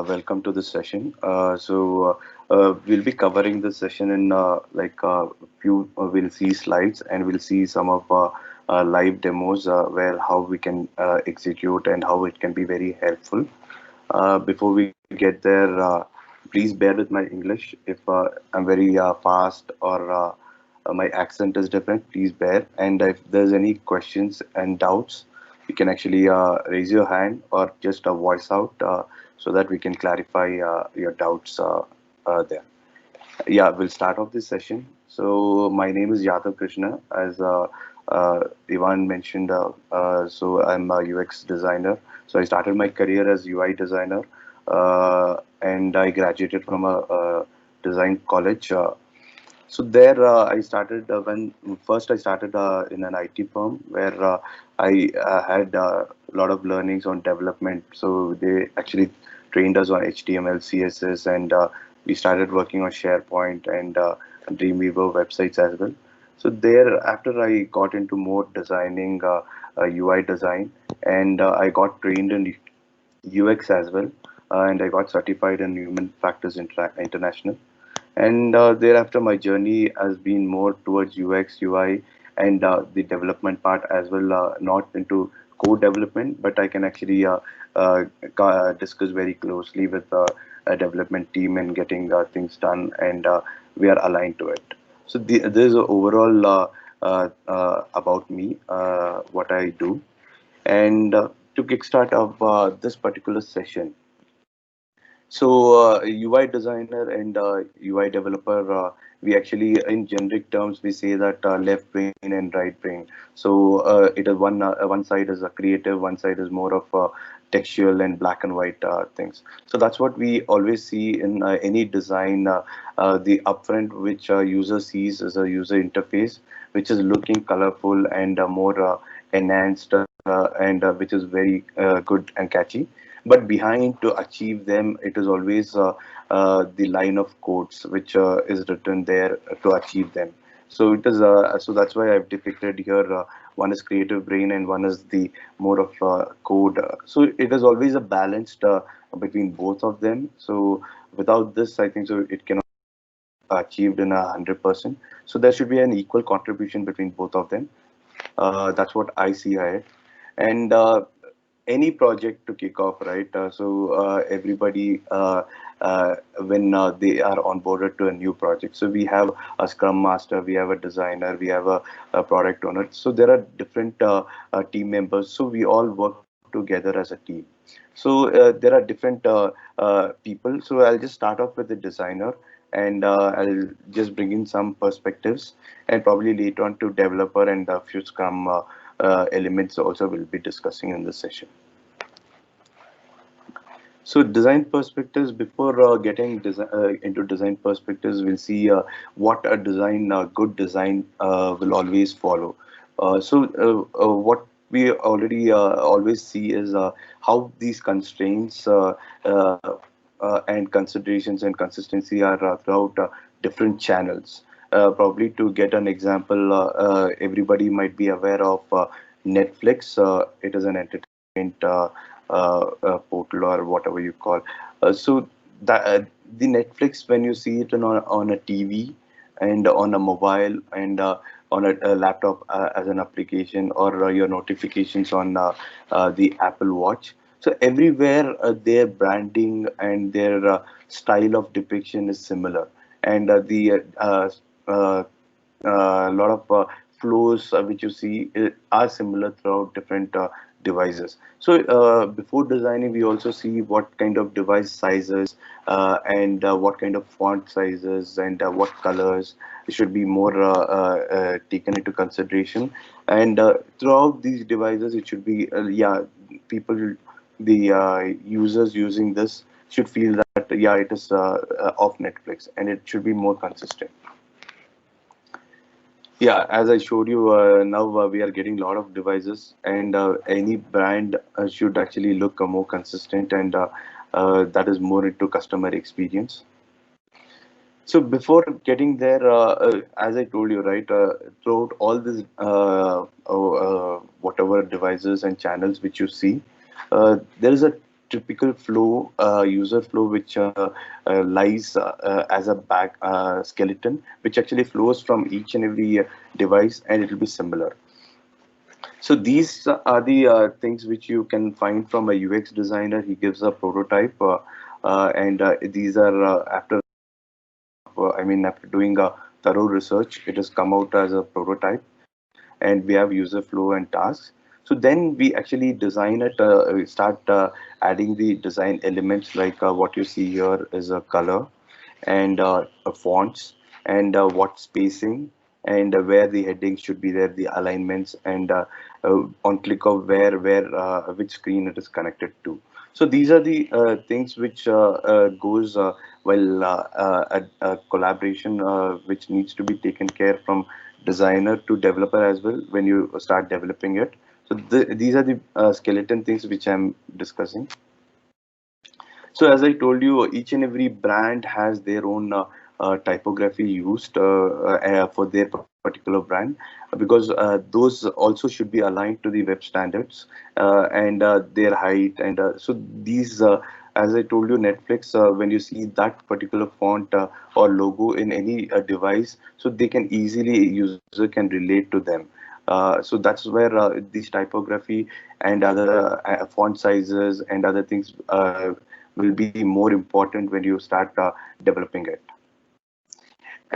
welcome to this session. We'll be covering this session in few. We'll see slides and we'll see some of live demos where how we can execute and how it can be very helpful. Before we get there, please bear with my English. If I'm very fast or my accent is different, please bear. And if there's any questions and doubts, you can actually raise your hand or just voice out so that we can clarify your doubts there. Yeah, we'll start off this session. So my name is Yadav Krishna, as Ivan mentioned. I'm a UX designer. So I started my career as UI designer, and I graduated from a design college. So there, I started when first I started in an IT firm where I had a lot of learnings on development. So they actually trained us on HTML, CSS, and we started working on SharePoint and Dreamweaver websites as well. So there, after I got into more designing UI design, and I got trained in UX as well, and I got certified in Human Factors International. And thereafter, my journey has been more towards UX, UI, and the development part as well, not into code development, but I can actually discuss very closely with a development team and getting things done, and we are aligned to it. So this is overall about me, what I do. And to kickstart of this particular session, so UI designer and UI developer, we actually, in generic terms, we say that left brain and right brain. So it is one side is a creative, one side is more of textual and black and white things. So that's what we always see in any design. The upfront which user sees is a user interface, which is looking colorful and more enhanced, and which is very good and catchy, but behind to achieve them it is always the line of codes which is written there to achieve them. So it is so that's why I've depicted here, one is creative brain and one is the more of code. So it is always a balanced between both of them. So without this, I think so it cannot be achieved in 100%. So there should be an equal contribution between both of them. That's what I see ahead. And any project to kick off, right? Everybody, when they are onboarded to a new project, so we have a scrum master, we have a designer, we have a product owner. So there are different team members. So we all work together as a team. So there are different people. So I'll just start off with the designer, and I'll just bring in some perspectives, and probably later on to developer and a few scrum elements also we'll be discussing in this session. So design perspectives, before getting into design perspectives, we'll see what a good design will always follow. What we already always see is how these constraints uh, and considerations and consistency are throughout different channels. Probably to get an example, everybody might be aware of Netflix. It is an entertainment portal or whatever you call. So that the Netflix, when you see it on a TV and on a mobile and on a laptop as an application, or your notifications on the Apple Watch. So everywhere their branding and their style of depiction is similar, and the lot of flows which you see are similar throughout different devices. So before designing, we also see what kind of device sizes and what kind of font sizes and what colors should be more taken into consideration. And throughout these devices, it should be people, the users using this should feel that it is off Netflix, and it should be more consistent. Yeah, as I showed you, now we are getting a lot of devices, and any brand should actually look more consistent, and that is more into customer experience. So before getting there, as I told you, right, throughout all these whatever devices and channels which you see, there is a typical flow, user flow, which lies as a back skeleton, which actually flows from each and every device, and it will be similar. So these are the things which you can find from a UX designer. He gives a prototype, and these are after doing a thorough research, it has come out as a prototype, and we have user flow and tasks. So then we actually design it, we start adding the design elements, like what you see here is a color and fonts, and what spacing, and where the headings should be there, the alignments, and on click of where which screen it is connected to. So these are the things which goes a collaboration which needs to be taken care from designer to developer as well when you start developing it. So these are the skeleton things which I'm discussing. So as I told you, each and every brand has their own typography used for their particular brand, because those also should be aligned to the web standards, and their height, and so these. As I told you, Netflix, when you see that particular font or logo in any device, so they can easily, user can relate to them. So that's where these typography and other font sizes and other things will be more important when you start developing it.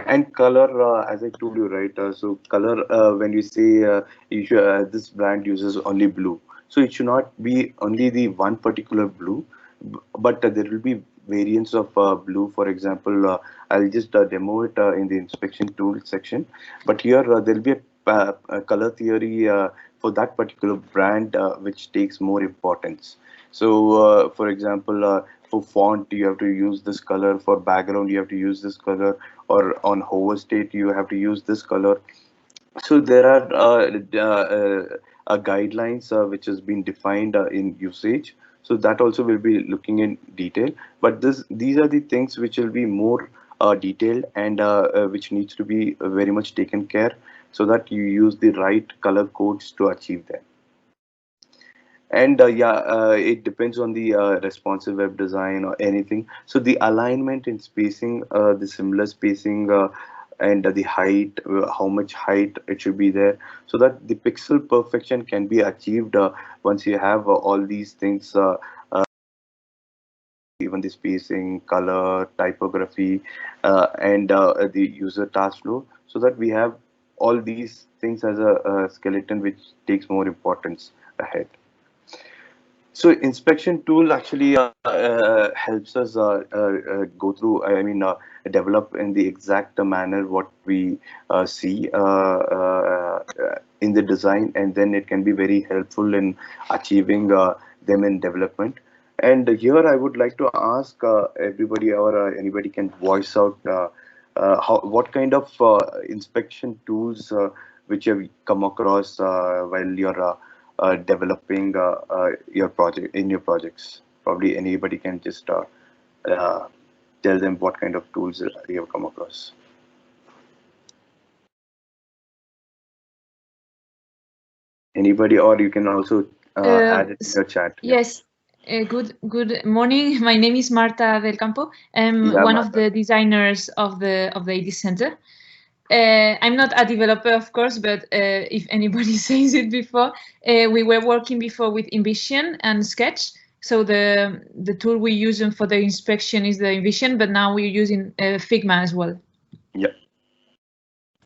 And color, as I told you, right? So color, when you say this brand uses only blue, so it should not be only the one particular blue, but there will be variants of blue. For example, I'll just demo it in the inspection tool section. But here there'll be a color theory for that particular brand, which takes more importance. So, for example, for font, you have to use this color. For background, you have to use this color. Or on hover state, you have to use this color. So there are guidelines which has been defined in usage. So that also will be looking in detail. But these are the things which will be more detailed, and which needs to be very much taken care, so that you use the right color codes to achieve them. And it depends on the responsive web design or anything. So the alignment and spacing, the similar spacing, and the height, how much height it should be there, so that the pixel perfection can be achieved once you have all these things, even the spacing, color, typography, and the user task flow, so that we have all these things as a skeleton which takes more importance ahead. So inspection tool actually helps us go through, develop in the exact manner what we see in the design, and then it can be very helpful in achieving them in development. And here I would like to ask everybody, or anybody can voice out what kind of inspection tools which have come across while you're developing your project in your projects. Probably anybody can just uh, tell them what kind of tools you have come across. Anybody, or you can also add it in your chat. Yeah. Yes. Good morning. My name is Marta del Campo. I'm Yeah, one of Martha. the designers of the AD Center. I'm not a developer, of course, but if anybody says it before, we were working before with Envision and Sketch. So the tool we use for the inspection is the Envision, but now we're using Figma as well. Yeah.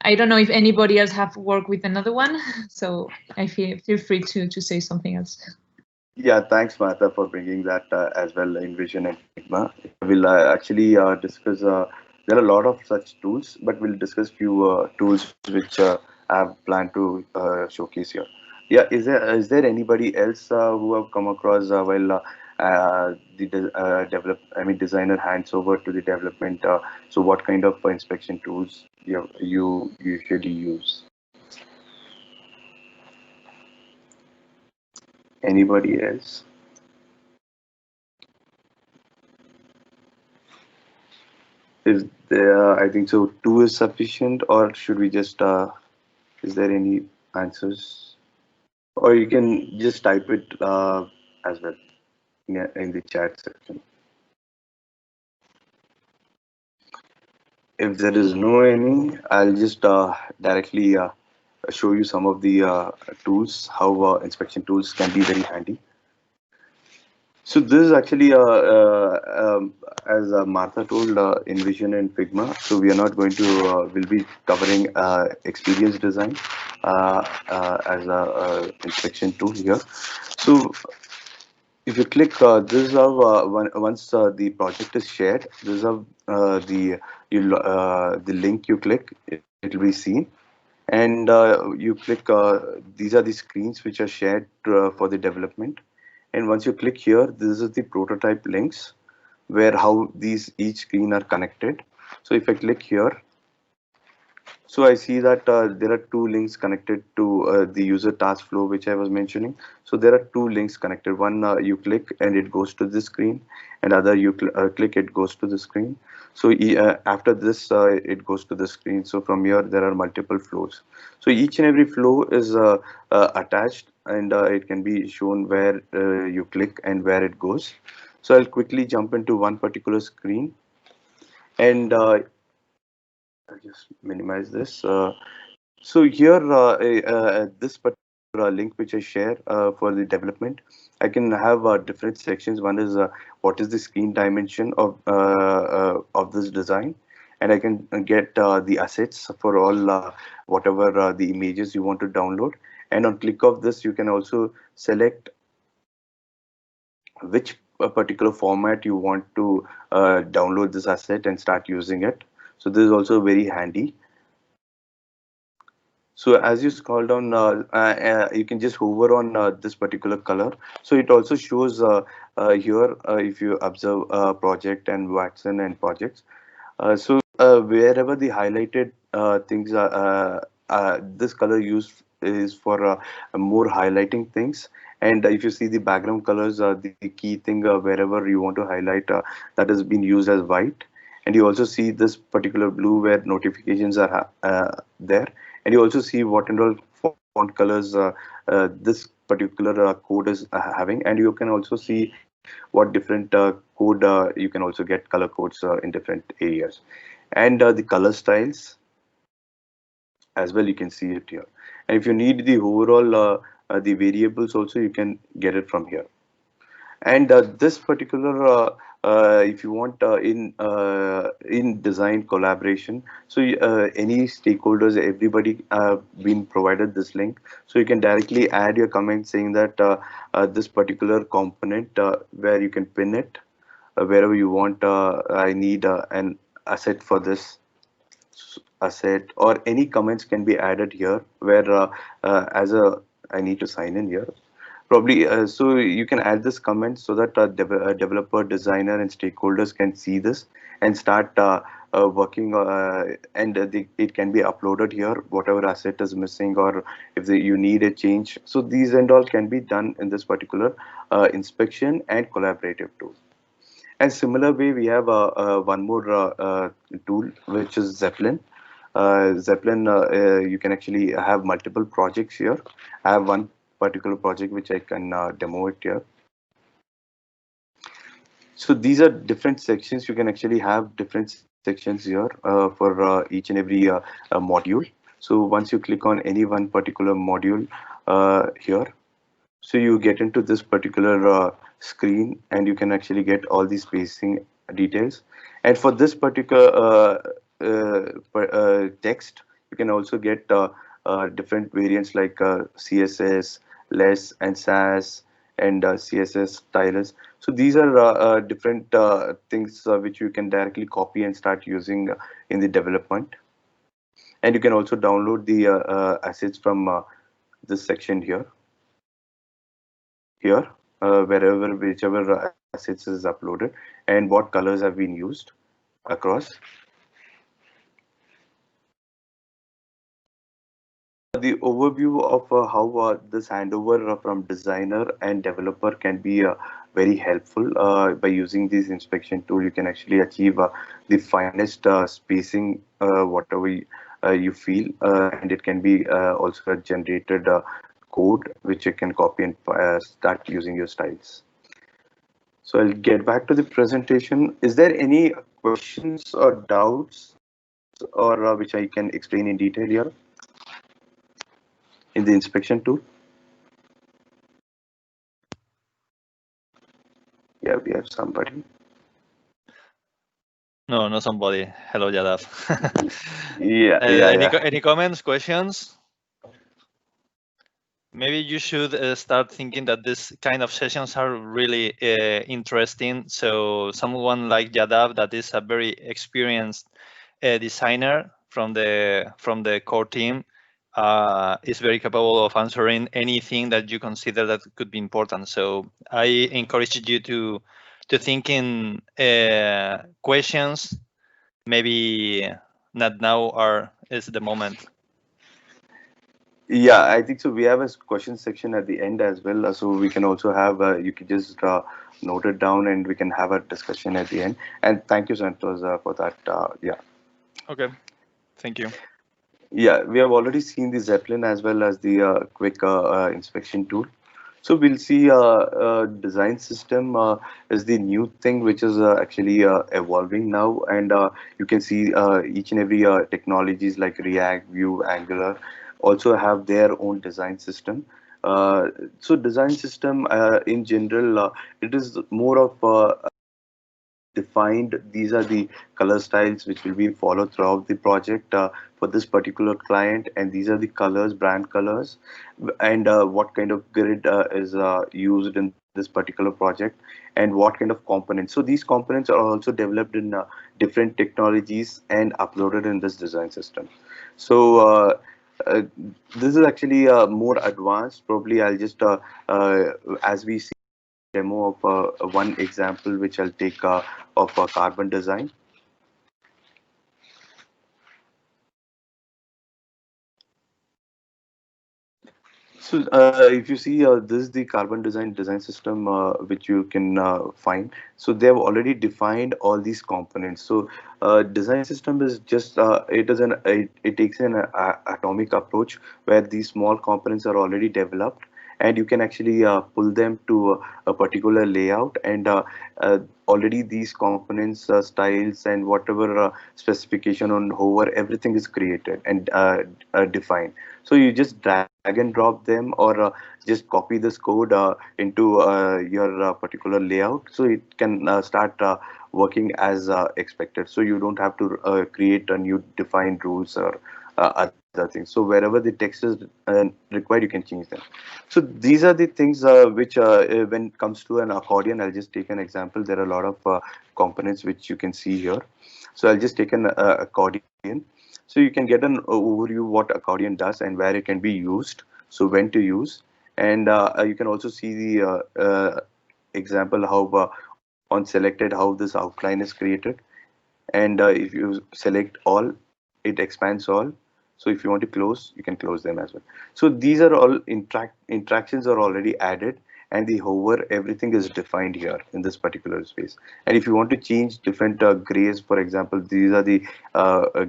I don't know if anybody else have worked with another one, so I feel free to say something else. Yeah, thanks, Martha, for bringing that as well in Vision and Figma. We'll actually discuss. There are a lot of such tools, but we'll discuss few tools which I have planned to showcase here. Yeah, is there anybody else who have come across while designer hands over to the development? So, what kind of inspection tools you usually use? Anybody else? Is there, I think so, two is sufficient, or should we just, is there any answers? Or you can just type it as well. in the chat section. If there is no any, I'll just directly show you some of the tools, how inspection tools can be very handy. So this is actually, as Martha told, InVision and Figma. So we are not going to, we'll be covering experience design as a inspection tool here. So if you click, this is how once the project is shared, this is how the link you click, it will be seen. And you click, these are the screens which are shared for the development. And once you click here, this is the prototype links where how these each screen are connected. So if I click here, so I see that there are two links connected to the user task flow, which I was mentioning. So there are two links connected. One you click and it goes to this screen, and other you click, it goes to the screen. So after this, it goes to the screen. So from here, there are multiple flows. So each and every flow is attached, and it can be shown where you click and where it goes. So I'll quickly jump into one particular screen, and I'll just minimize this. So here, this particular link which I share for the development, I can have different sections. One is what is the screen dimension of this design, and I can get the assets for all whatever the images you want to download. And on click of this, you can also select which particular format you want to download this asset and start using it. So this is also very handy. So as you scroll down, you can just hover on this particular color. So it also shows here if you observe project and Watson and projects. So wherever the highlighted things are, this color used is for more highlighting things. And if you see the background colors, the key thing wherever you want to highlight, that has been used as white. And you also see this particular blue where notifications are there. And you also see what and all font colors this particular code is having. And you can also see what different code you can also get color codes in different areas. And the color styles as well, you can see it here. And if you need the overall the variables also, you can get it from here. And this particular if you want in design collaboration, so any stakeholders, everybody been provided this link, so you can directly add your comment saying that this particular component where you can pin it wherever you want. I need an asset for this asset, or any comments can be added here where as a I need to sign in here probably. So you can add this comment so that developer, designer, and stakeholders can see this and start working, and it can be uploaded here, whatever asset is missing, or if you need a change. So these and all can be done in this particular inspection and collaborative tool. And similar way, we have one more tool, which is Zeppelin. Zeppelin, you can actually have multiple projects here. I have one particular project which I can demo it here. So these are different sections. You can actually have different sections here for each and every module. So once you click on any one particular module here, so you get into this particular screen, and you can actually get all these spacing details. And for this particular text, you can also get different variants like CSS, less, and SAS, and CSS stylus. So these are different things which you can directly copy and start using in the development. And you can also download the assets from this section here, wherever, whichever assets is uploaded, and what colors have been used across. The overview of how this handover from designer and developer can be very helpful. By using this inspection tool, you can actually achieve the finest spacing, whatever you feel, and it can be also a generated code which you can copy and start using your styles. So I'll get back to the presentation. Is there any questions or doubts or which I can explain in detail here in the inspection tool? Yeah, we have somebody. No, not somebody. Hello, Yadav. Yeah. Any comments, questions? Maybe you should start thinking that this kind of sessions are really interesting. So someone like Yadav, that is a very experienced designer from the core team, is very capable of answering anything that you consider that could be important. So I encourage you to think in questions. Maybe not now is the moment. Yeah, I think so. We have a question section at the end as well, so we can also have. You can just note it down, and we can have a discussion at the end. And thank you, Santos, for that. Yeah. Okay, thank you. Yeah, we have already seen the Zeppelin as well as the quick inspection tool. So we'll see design system is the new thing which is actually evolving now, and you can see each and every technologies like React, Vue, Angular also have their own design system. So design system in general, it is more of defined. These are the color styles which will be followed throughout the project for this particular client, and these are the colors, brand colors, and what kind of grid is used in this particular project, and what kind of components. So these components are also developed in different technologies and uploaded in this design system. So uh, this is actually more advanced. Probably I'll just as we see demo of one example which I'll take of carbon design. So if you see this is the carbon design system which you can find. So they have already defined all these components. So design system is just it takes an atomic approach where these small components are already developed, and you can actually pull them to a particular layout, and uh, already these components styles and whatever specification on hover, everything is created and defined. So you just drag and drop them, or just copy this code into your particular layout, so it can start working as expected. So you don't have to create a new defined rules or other things. So wherever the text is required, you can change them. So these are the things which when it comes to an accordion, I'll just take an example. There are a lot of components which you can see here. So I'll just take an accordion. So you can get an overview what accordion does and where it can be used. So when to use, and you can also see the example how on selected how this outline is created. And if you select all, it expands all. So if you want to close, you can close them as well. So these are all interactions are already added, and the hover, everything is defined here in this particular space. And if you want to change different grays, for example, these are the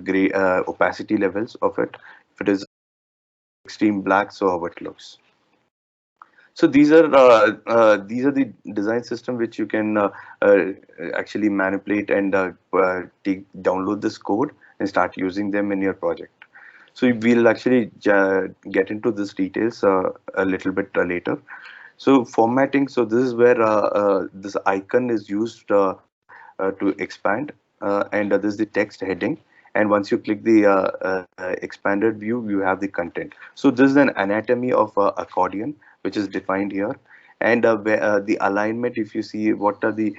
gray opacity levels of it. If it is extreme black, so how it looks. So these are the design system which you can uh, actually manipulate and download this code and start using them in your project. So we'll actually get into this details a little bit later. So formatting. So this is where this icon is used to expand, and this is the text heading. And once you click the expanded view, you have the content. So this is an anatomy of accordion, which is defined here. And the alignment, if you see what are the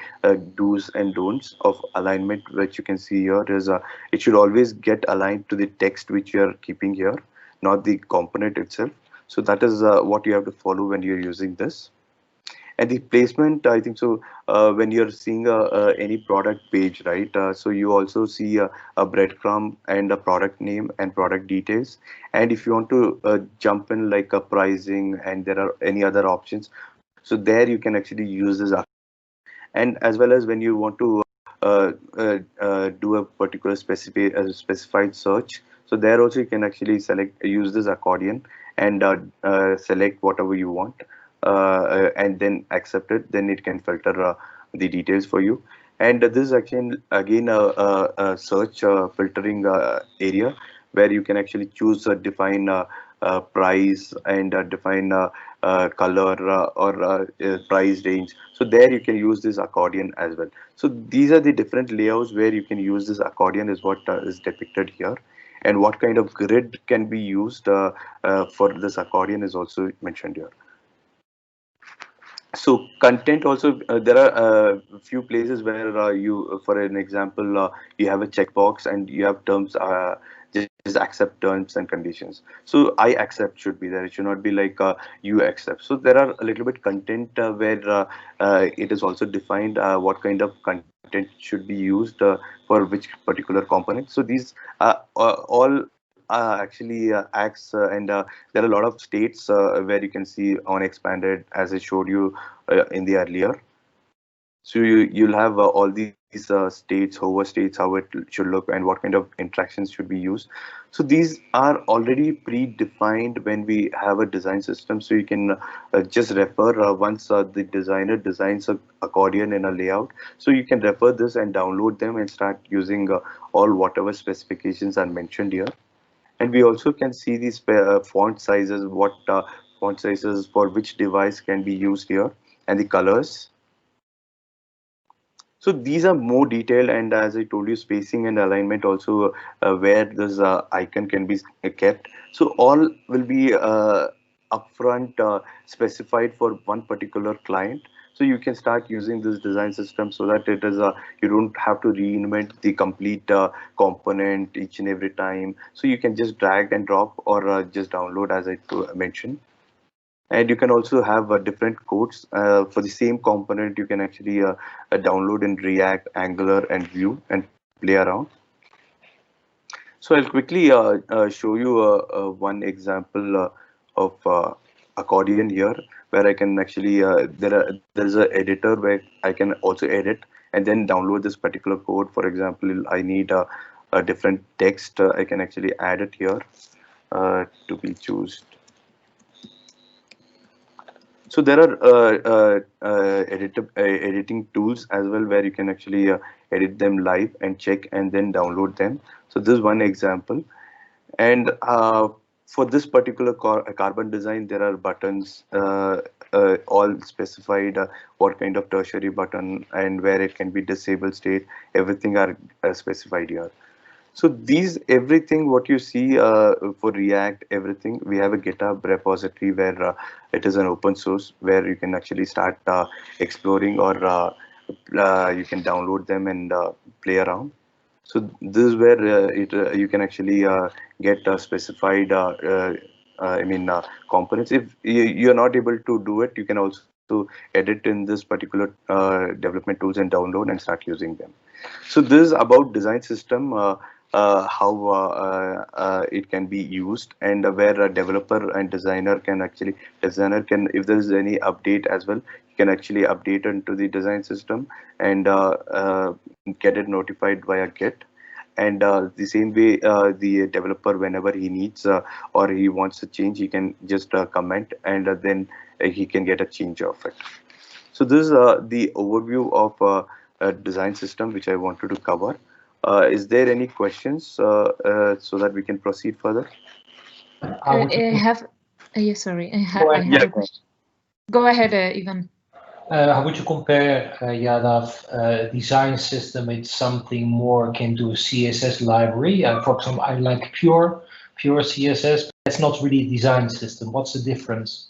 do's and don'ts of alignment, which you can see here is it should always get aligned to the text which you are keeping here, not the component itself. So that is what you have to follow when you're using this. And the placement, I think so. When you're seeing any product page, right? So you also see a breadcrumb and a product name and product details. And if you want to jump in like a pricing and there are any other options, so there you can actually use this. And as well as when you want to do a particular specified search, so there also you can actually use this accordion and select whatever you want, and then accept it. Then it can filter the details for you. And this is actually again a search filtering area where you can actually choose define price and define color or price range. So there you can use this accordion as well. So these are the different layouts where you can use this accordion is what is depicted here. And what kind of grid can be used for this accordion is also mentioned here. So content also, there are a few places where you, for an example, you have a checkbox and you have terms, just accept terms and conditions. So I accept should be there. It should not be like you accept. So there are a little bit content where it is also defined what kind of content should be used for which particular component. So these all actually acts and there are a lot of states where you can see on expanded as I showed you in the earlier. So you'll have all these states, hover states, how it should look, and what kind of interactions should be used. So these are already predefined when we have a design system. So you can just refer once the designer designs a accordion in a layout. So you can refer this and download them and start using all whatever specifications are mentioned here. And we also can see these font sizes, what font sizes for which device can be used here, and the colors. So these are more detailed, and as I told you, spacing and alignment also where this icon can be kept. So all will be upfront specified for one particular client. So you can start using this design system so that it is you don't have to reinvent the complete component each and every time. So you can just drag and drop or just download as I mentioned. And you can also have different codes for the same component. You can actually download in React, Angular, and Vue and play around. So I'll quickly show you one example of accordion here, where I can actually there's an editor where I can also edit and then download this particular code. For example, I need a different text. I can actually add it here to be chosen. So there are editing tools as well where you can actually edit them live and check and then download them. So this is one example. And for this particular carbon design, there are buttons all specified what kind of tertiary button and where it can be disabled state. Everything are specified here. So these everything what you see for React, everything we have a GitHub repository where it is an open source where you can actually start exploring or you can download them and play around. So this is where you can actually get specified components. If you're not able to do it, you can also edit in this particular development tools and download and start using them. So this is about design system, how it can be used, and where a developer and designer can, if there is any update as well, you can actually update into the design system and get it notified via Git. And the same way, the developer, whenever he needs or he wants to change, he can just comment and then he can get a change of it. So this is the overview of a design system which I wanted to cover. Is there any questions so that we can proceed further? I have, yeah, sorry, I have a question. Go ahead, Ivan. How would you compare Yadav design system with something more akin to a CSS library? For example, I like pure CSS, but it's not really a design system. What's the difference?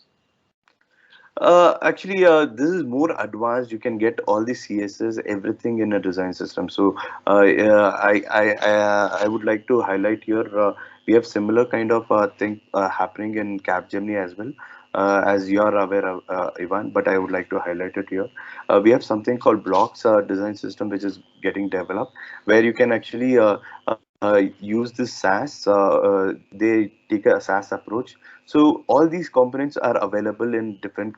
Actually, this is more advanced. You can get all the CSS, everything in a design system. So I would like to highlight here, we have similar kind of thing happening in Capgemini as well. As you are aware of, Ivan, but I would like to highlight it here. We have something called blocks design system, which is getting developed, where you can actually use this SaaS. They take a SaaS approach. So all these components are available in different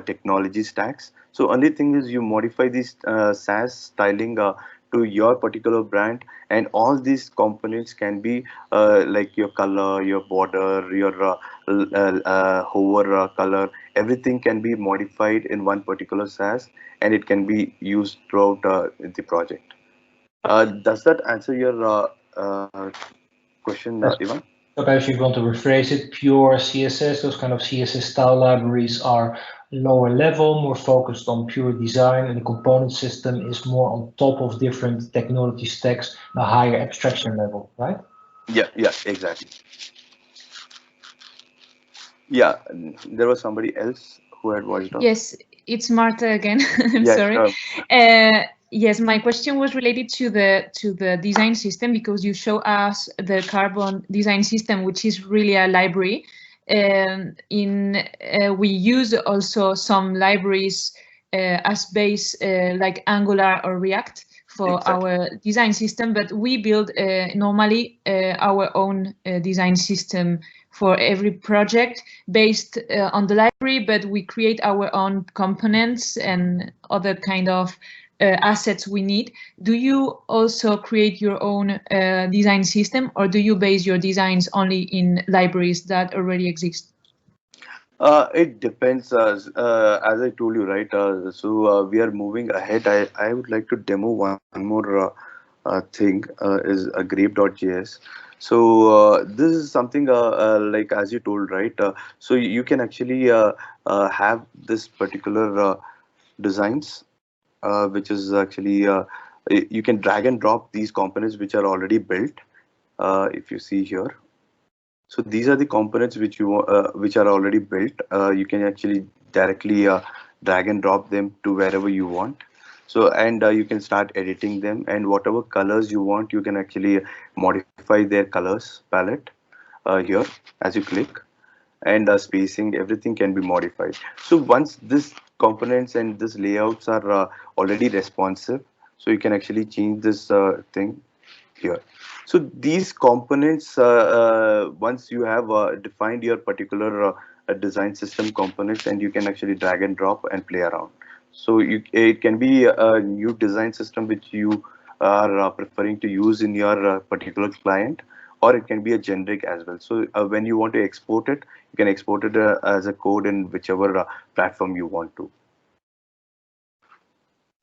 technology stacks. So only thing is you modify this SaaS styling to your particular brand, and all these components can be like your color, your border, your hover color, everything can be modified in one particular SaaS, and it can be used throughout the project. Does that answer your question, Ivan? Perhaps you want to rephrase it, pure CSS, those kind of CSS style libraries are lower level, more focused on pure design, and the component system is more on top of different technology stacks, a higher abstraction level, right? Yeah, exactly. Yeah, there was somebody else who had voiced out. Yes, it's Marta again. I'm Yeah, sorry. sure. Yes, my question was related to the design system, because you show us the Carbon design system, which is really a library. We use also some libraries as base, like Angular or React for our design system, but we build normally our own design system for every project based on the library, but we create our own components and other kind of assets we need. Do you also create your own design system, or do you base your designs only in libraries that already exist? It depends. As I told you, right? We are moving ahead. I would like to demo one more thing. Is a grape.js. This is something like as you told, right? So you can actually have this particular designs, which is actually you can drag and drop these components which are already built. If you see here. So these are the components which are already built. You can actually directly drag and drop them to wherever you want. So and you can start editing them, and whatever colors you want, you can actually modify their colors palette here as you click, and spacing, everything can be modified. So once this components and this layouts are already responsive, so you can actually change this thing here. So these components, once you have defined your particular design system components, and you can actually drag and drop and play around. So it can be a new design system which you are preferring to use in your particular client, or it can be a generic as well. So when you want to export it, you can export it as a code in whichever platform you want to.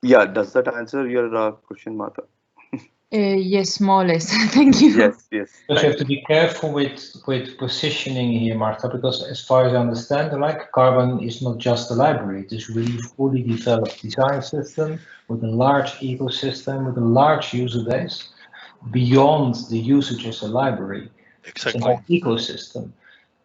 Yeah, does that answer your question, Martha? Yes, more or less. Thank you. Yes. But you have to be careful with positioning here, Martha, because as far as I understand, like Carbon is not just a library. It is really fully developed design system with a large ecosystem, with a large user base, beyond the usage as a library. Exactly. It's a whole ecosystem.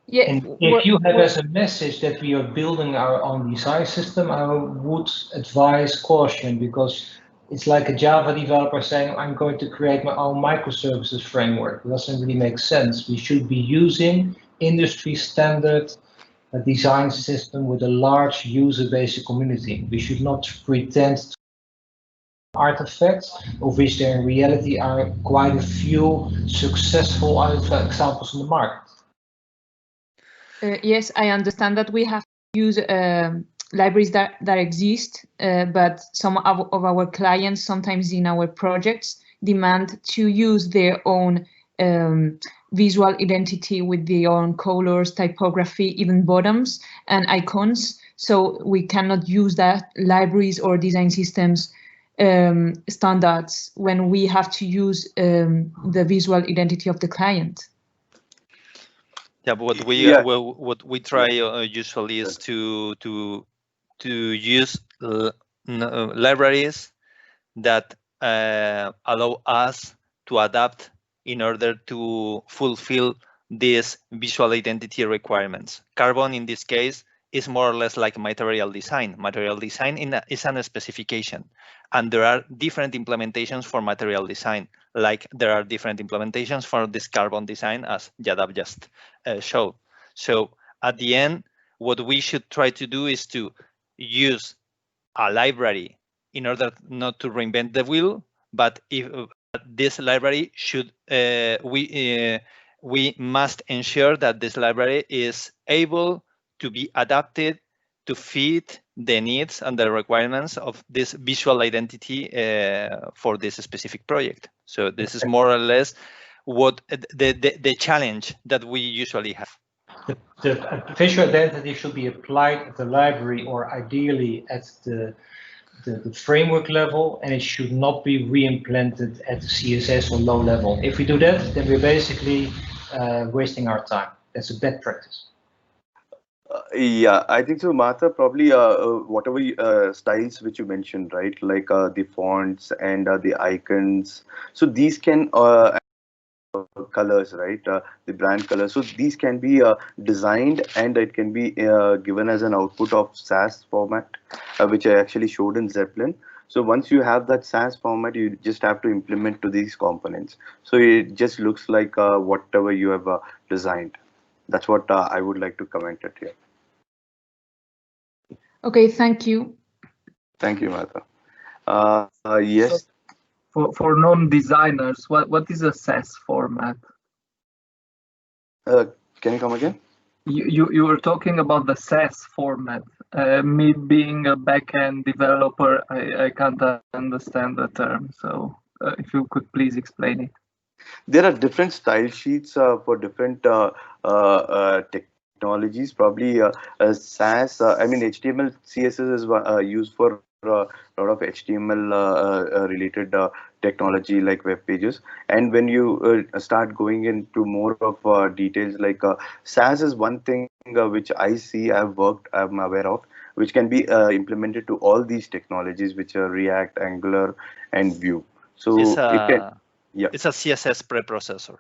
Yeah, and if you have as a message that we are building our own design system, I would advise caution, because it's like a Java developer saying, I'm going to create my own microservices framework. It doesn't really make sense. We should be using industry standard design system with a large user base community. We should not pretend to artifacts, of which there in reality are quite a few successful examples on the market. Yes, I understand that we have to use libraries that exist, but some of our clients, sometimes in our projects, demand to use their own visual identity with their own colors, typography, even bottoms and icons. So we cannot use that libraries or design systems standards when we have to use the visual identity of the client. Yeah, but what we try usually is to use libraries that allow us to adapt in order to fulfill these visual identity requirements. Carbon, in this case, is more or less like material design. Material design is a specification, and there are different implementations for material design, like there are different implementations for this Carbon design, as Yadav just showed. So at the end, what we should try to do is to use a library in order not to reinvent the wheel, but if this library should, we must ensure that this library is able to be adapted to fit the needs and the requirements of this visual identity for this specific project. So this is more or less what the challenge that we usually have. The visual identity should be applied at the library or ideally at the framework level, and it should not be re-implemented at the CSS or low level. If we do that, then we're basically wasting our time. That's a bad practice. Yeah, I think so, Martha. Probably whatever styles which you mentioned, right? Like the fonts and the icons. So these can colors, right? The brand colors. So these can be designed and it can be given as an output of SAS format, which I actually showed in Zeppelin. So once you have that SAS format, you just have to implement to these components. So it just looks like whatever you have designed. That's what I would like to comment it here. Okay, thank you. Thank you, Martha. Yes. So for non-designers, what is a SAS format? Can you come again? You were talking about the SAS format. Me being a backend developer, I can't understand the term. So if you could please explain it. There are different style sheets for different technologies. Probably SAS. I mean, HTML, CSS is used for a lot of HTML related technology like web pages. And when you start going into more of details, like SAS is one thing which I see, I'm aware of, which can be implemented to all these technologies, which are React, Angular, and Vue. So it can. Yeah, it's a CSS preprocessor.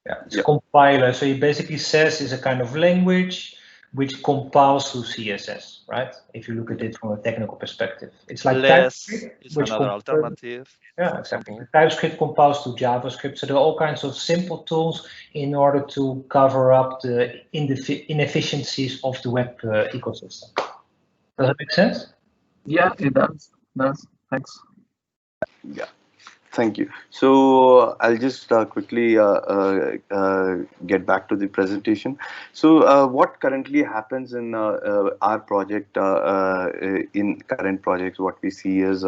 Yeah, it's a compiler. So it basically says is a kind of language which compiles to CSS, right? If you look at it from a technical perspective, it's like TypeScript, it's another alternative. Yeah, exactly. TypeScript compiles to JavaScript. So there are all kinds of simple tools in order to cover up the inefficiencies of the web ecosystem. Does that make sense? Yeah, it does. Thanks. Yeah. Thank you. So I'll just quickly get back to the presentation. So what currently happens in our project, in current projects, what we see is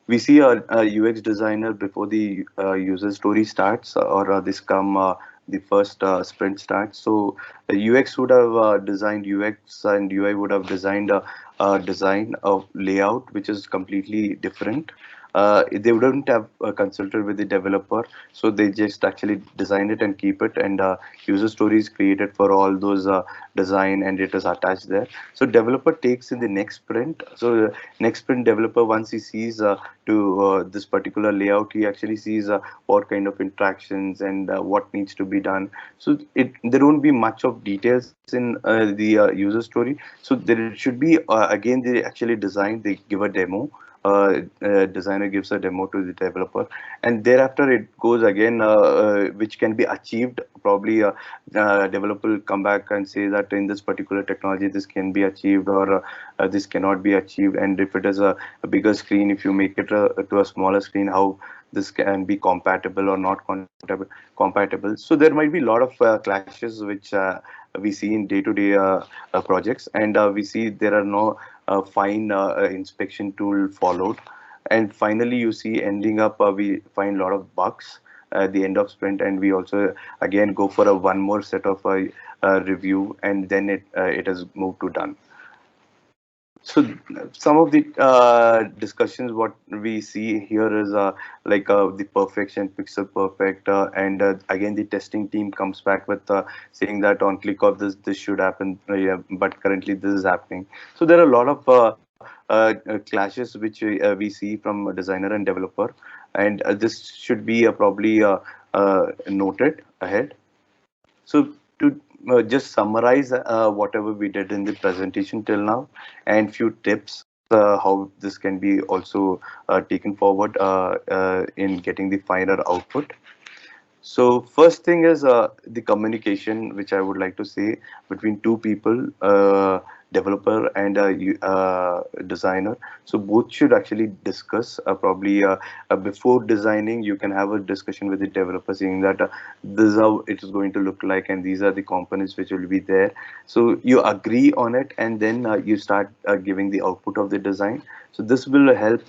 we see a UX designer before the user story starts or the Scrum, the first sprint starts. So the UX would have designed UX and UI would have designed a design of layout, which is completely different. They wouldn't have consulted with the developer, so they just actually design it and keep it, and user stories created for all those design, and it is attached there. So developer takes in the next sprint. So next sprint developer, once he sees to this particular layout, he actually sees what kind of interactions and what needs to be done. So there won't be much of details in the user story. So there should be again, they actually design, they give a demo. Designer gives a demo to the developer, and thereafter it goes again, which can be achieved. Probably developer will come back and say that in this particular technology this can be achieved, or this cannot be achieved. And if it is a bigger screen, if you make it to a smaller screen, how this can be compatible or not compatible. So there might be a lot of clashes which we see in day-to-day projects, and we see there are no fine inspection tool followed. And finally, you see ending up, we find a lot of bugs at the end of sprint, and we also again go for one more set of review, and then it has moved to done. So some of the discussions what we see here is like the perfection, pixel perfect, and again the testing team comes back with saying that on click of this should happen, but currently this is happening. So there are a lot of clashes which we see from a designer and developer, and this should be probably noted ahead. So to just summarize whatever we did in the presentation till now, and few tips how this can be also taken forward in getting the final output. So first thing is the communication, which I would like to say between two people developer and designer. So both should actually discuss probably before designing. You can have a discussion with the developer saying that this is how it is going to look like, and these are the components which will be there. So you agree on it, and then you start giving the output of the design. So this will help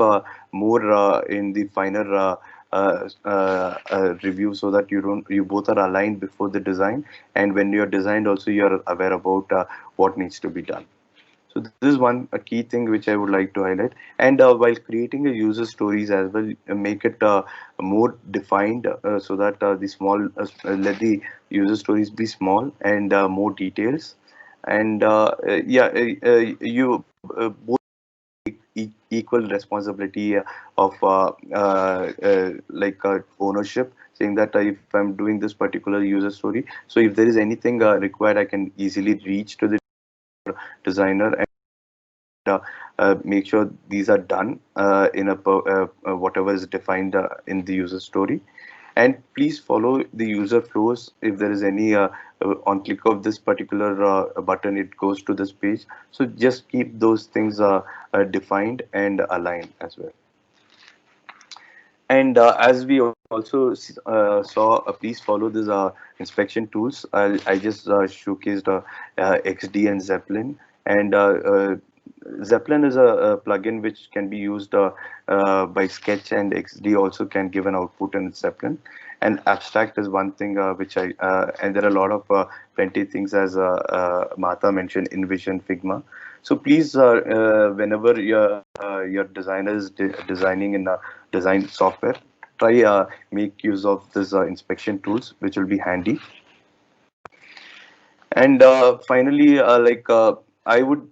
more in the finer review, so that you both are aligned before the design, and when you're designed also you're aware about what needs to be done. So this is one a key thing which I would like to highlight. And while creating a user stories as well, make it more defined, so that the small let the user stories be small and more details. And yeah, you both equal responsibility of like ownership, saying that if I'm doing this particular user story, so if there is anything required, I can easily reach to the designer and make sure these are done in a whatever is defined in the user story. And please follow the user flows. If there is any on click of this particular button, it goes to this page. So just keep those things defined and aligned as well. And as we also saw, please follow this inspection tools. I just showcased XD and Zeppelin. And Zeppelin is a plugin which can be used by Sketch, and XD also can give an output in Zeppelin. And abstract is one thing which and there are a lot of plenty things, as Martha mentioned, InVision, Figma. So please, whenever your designer is designing in design software, try make use of this inspection tools, which will be handy. And finally, I would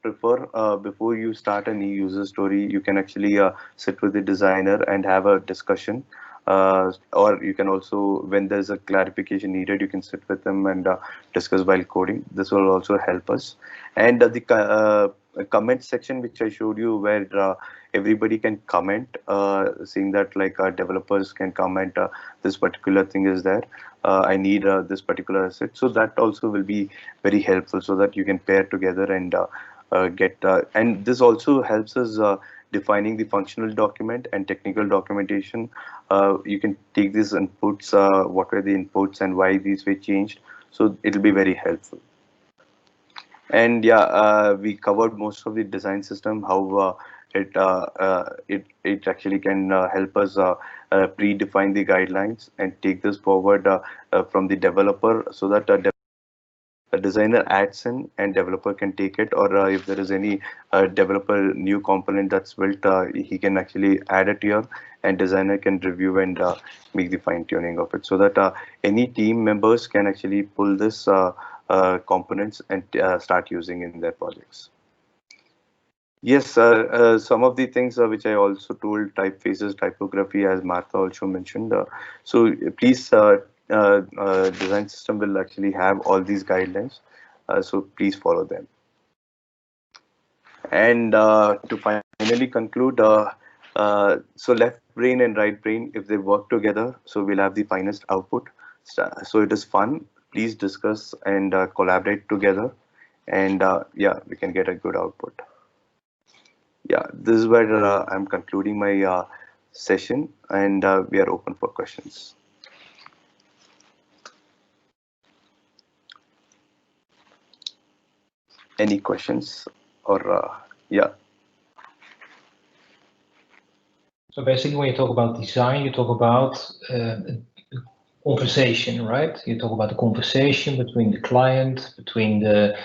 prefer, before you start a new user story, you can actually sit with the designer and have a discussion. Or you can also, when there's a clarification needed, you can sit with them and discuss while coding. This will also help us. And comment section, which I showed you, where everybody can comment, saying that like developers can comment this particular thing is there. I need this particular asset. So that also will be very helpful, so that you can pair together and get. And this also helps us defining the functional document and technical documentation. You can take these inputs, what were the inputs and why these were changed. So it'll be very helpful. And yeah, we covered most of the design system, how it actually can help us predefine the guidelines and take this forward from the developer, so that a designer adds in and developer can take it, or if there is any developer new component that's built, he can actually add it here, and designer can review and make the fine tuning of it, so that any team members can actually pull this components and start using in their projects. Yes, some of the things which I also told, typefaces, typography, as Martha also mentioned. So please, design system will actually have all these guidelines. So please follow them. And to finally conclude, so left brain and right brain, if they work together, so we'll have the finest output. So it is fun. Please discuss and collaborate together, and yeah, we can get a good output. Yeah, this is where I'm concluding my session, and we are open for questions. Any questions? Or yeah. So basically, when you talk about design, you talk about conversation, right? You talk about the conversation between the client, between the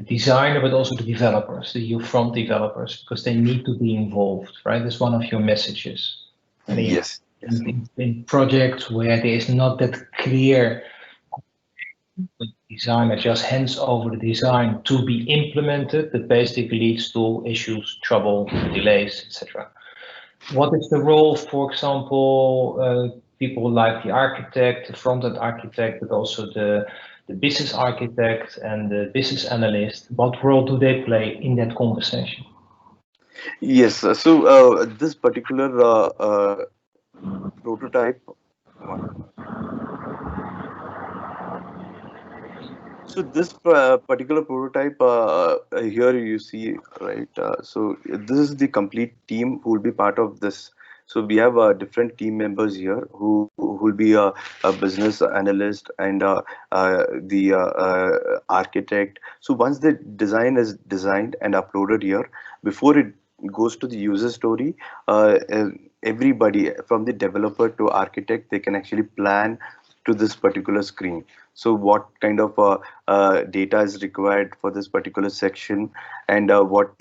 designer, but also the developers, the front developers, because they need to be involved, right? That's one of your messages. And Yes. in projects where there is not that clear designer just hands over the design to be implemented, that basically leads to issues, trouble, delays, etc. What is the role, for example, people like the architect, the front-end architect, but also the business architect and the business analyst? What role do they play in that conversation? Yes. So this particular prototype. So this particular prototype here you see, right? So this is the complete team who will be part of this. So we have different team members here who will be a business analyst and the architect. So once the design is designed and uploaded here, before it goes to the user story, everybody from the developer to architect, they can actually plan to this particular screen. So what kind of data is required for this particular section, and what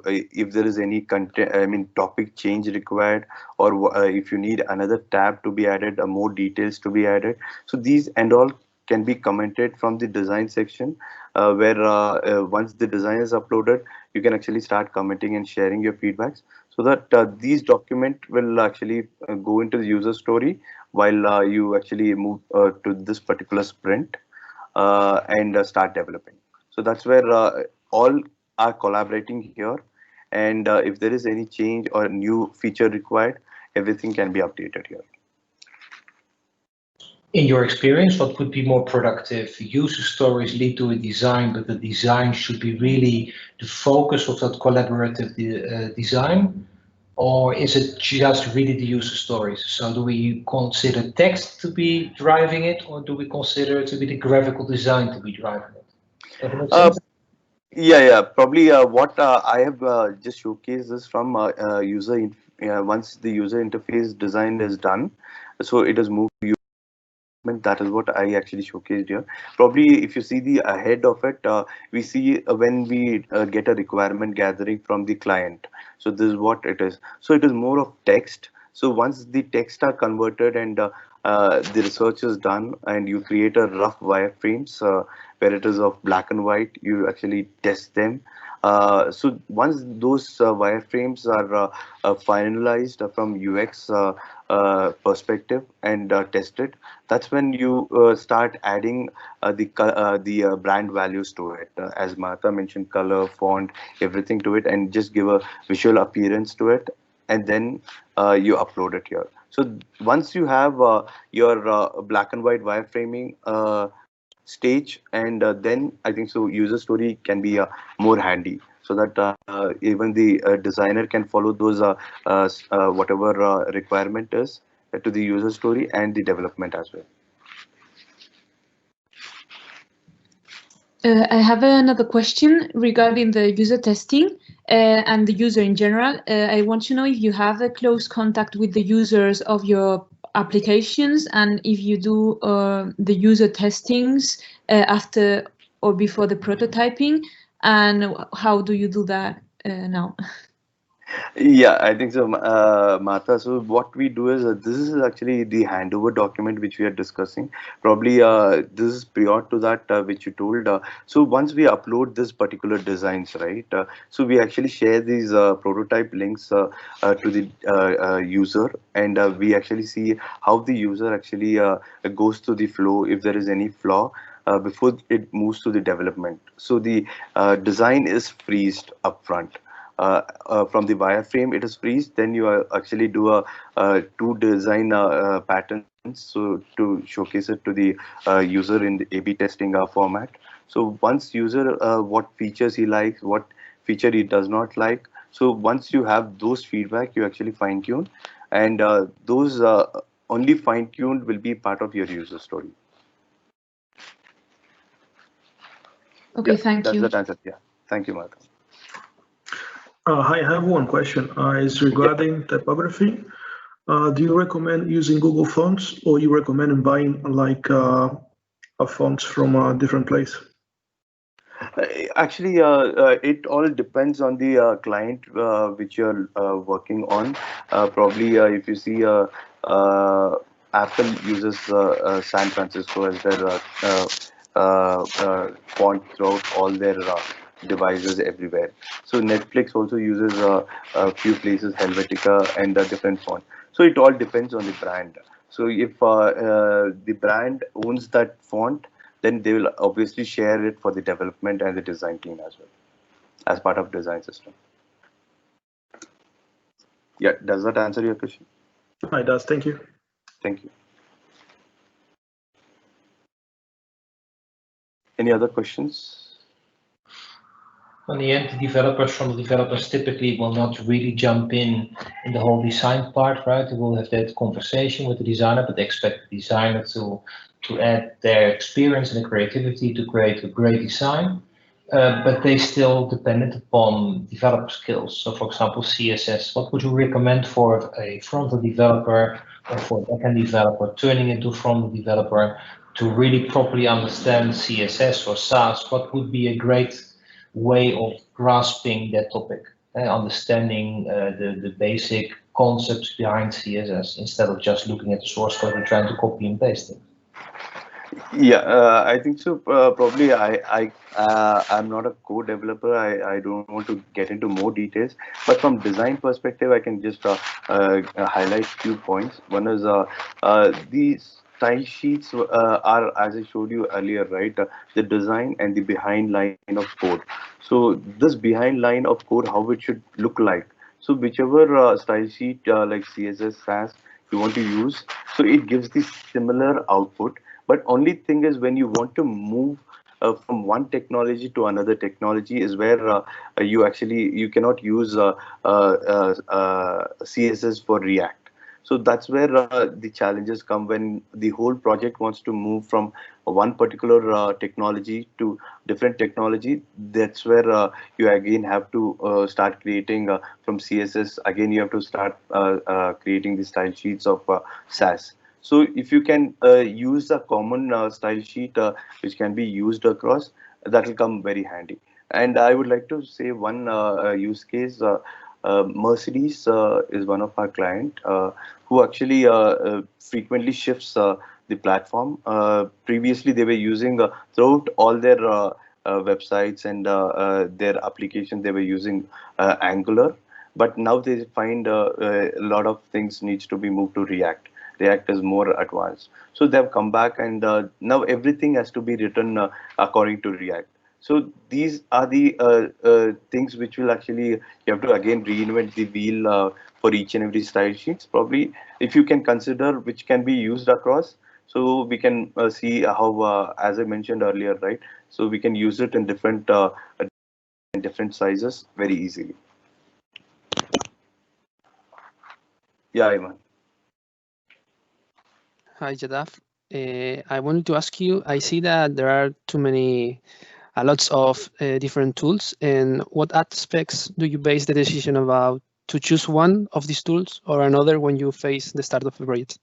if there is any content, I mean topic change required, or if you need another tab to be added, more details to be added. So these and all can be commented from the design section, where once the design is uploaded, you can actually start commenting and sharing your feedbacks, so that these document will actually go into the user story while you actually move to this particular sprint and start developing. So that's where all are collaborating here, and if there is any change or new feature required, everything can be updated here. In your experience, what would be more productive? User stories lead to a design, but the design should be really the focus of that collaborative design, or is it just really the user stories? So do we consider text to be driving it, or do we consider it to be the graphical design to be driving it? Does that make sense? Yeah. Probably what I have just showcased this from once the user interface design is done, so it has moved to that is what I actually showcased here. Probably if you see the ahead of it, we see when we get a requirement gathering from the client. So this is what it is. So it is more of text. So once the text are converted and the research is done, and you create a rough wireframes where it is of black and white, you actually test them. So once those wireframes are finalized from UX perspective and tested, that's when you start adding the brand values to it, as Martha mentioned, color, font, everything to it, and just give a visual appearance to it, and then you upload it here. So once you have your black and white wireframing stage, and then I think so user story can be more handy, so that even the designer can follow those whatever requirement is to the user story and the development as well. I have another question regarding the user testing and the user in general. I want to know if you have a close contact with the users of your applications, and if you do the user testings after or before the prototyping, and how do you do that now? Yeah, I think so, Martha. So what we do is this is actually the handover document which we are discussing. Probably this is prior to that which you told. So once we upload this particular designs, right? So we actually share these prototype links to the user, and we actually see how the user actually goes through the flow, if there is any flaw. Before it moves to the development. So the design is freezed upfront. From the wireframe it is freeze, then you actually do a two design patterns, so to showcase it to the user in the A/B testing format. So once user what features he likes, what feature he does not like, so once you have those feedback, you actually fine tune, and those only fine tuned will be part of your user story. Okay, Yeah, thank that's you. the answer. Yeah, thank you, Martha. Hi, I have one question. It's regarding typography. Do you recommend using Google Fonts, or you recommend buying like a fonts from a different place? Actually, it all depends on the client which you're working on. Probably, if you see, Apple uses San Francisco as their font throughout all their devices everywhere. So Netflix also uses a few places Helvetica and a different font. So it all depends on the brand. So if the brand owns that font, then they will obviously share it for the development and the design team as well, as part of design system. Yeah, does that answer your question? It does. Thank you. Thank you. Any other questions? In the end, the developers typically will not really jump in the whole design part, right? They will have that conversation with the designer, but they expect the designer to add their experience and the creativity to create a great design. But they still dependent upon developer skills. So, for example, CSS. What would you recommend for a front-end developer or for a back-end developer turning into a front-end developer to really properly understand CSS or SAS? What would be a great way of grasping that topic and understanding the basic concepts behind CSS instead of just looking at the source code and trying to copy and paste it? Yeah, I think so. Probably I'm not a code developer. I don't want to get into more details, but from design perspective, I can just highlight few points. One is these style sheets are, as I showed you earlier, right? The design and the behind line of code. So this behind line of code, how it should look like. So whichever style sheet like CSS, SAS you want to use, so it gives the similar output. But only thing is when you want to move from one technology to another technology is where you cannot use CSS for React. So that's where the challenges come when the whole project wants to move from one particular technology to different technology. That's where you again have to start creating from CSS. Again, you have to start creating the style sheets of SAS. So if you can use a common style sheet which can be used across, that will come very handy. And I would like to say one use case. Mercedes is one of our client who actually frequently shifts the platform. Previously, they were using throughout all their websites and their applications, they were using Angular. But now they find a lot of things needs to be moved to React. React is more advanced. So they've come back and now everything has to be written according to React. So these are the things which will actually, you have to again reinvent the wheel for each and every style sheets. Probably if you can consider which can be used across, so we can see how, as I mentioned earlier, right? So we can use it in different sizes very easily. Yeah, Iman. Hi, Jadav. I wanted to ask you, I see that there are lots of different tools, and what aspects do you base the decision about to choose one of these tools or another when you face the start of a project?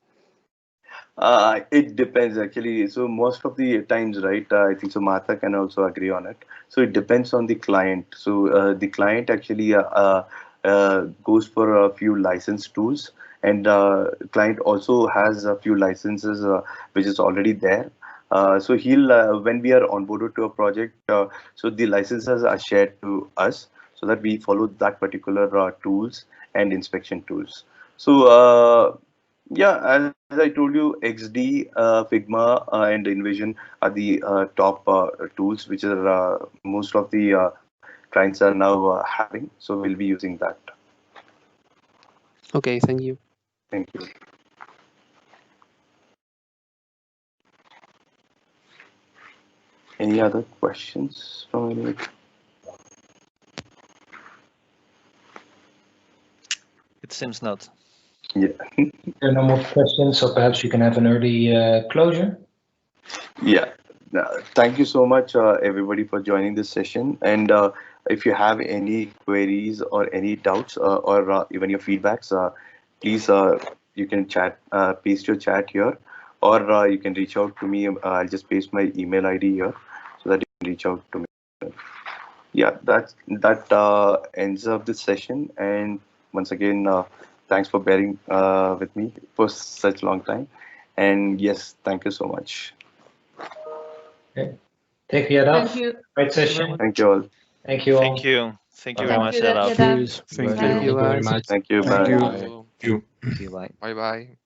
It depends actually. So most of the times, right, I think so Martha can also agree on it. So it depends on the client. So the client actually goes for a few licensed tools, and client also has a few licenses which is already there. So he'll when we are onboarded to a project, so the licenses are shared to us so that we follow that particular tools and inspection tools. So yeah, as I told you, XD, Figma, and InVision are the top tools which are most of the clients are now having. So we'll be using that. Okay, thank you. Thank you. Any other questions from anybody? It seems not. Yeah. There are no more questions, so perhaps you can have an early closure. Yeah. Thank you so much, everybody, for joining this session. And if you have any queries or any doubts or even your feedbacks, please you can paste your chat here, or you can reach out to me. I'll just paste my email ID here so that you can reach out to me. Yeah, that ends up this session. And once again, thanks for bearing with me for such a long time. And yes, thank you so much. Okay. Thank you, Jadav. Thank you. Great session. Thank you all. Thank you all. Thank you. Thank you very Thank much, you, Jadav. Jadav. Thank Bye. you very much. Thank you. Bye. Bye. Thank you. Thank you. Bye. Bye bye.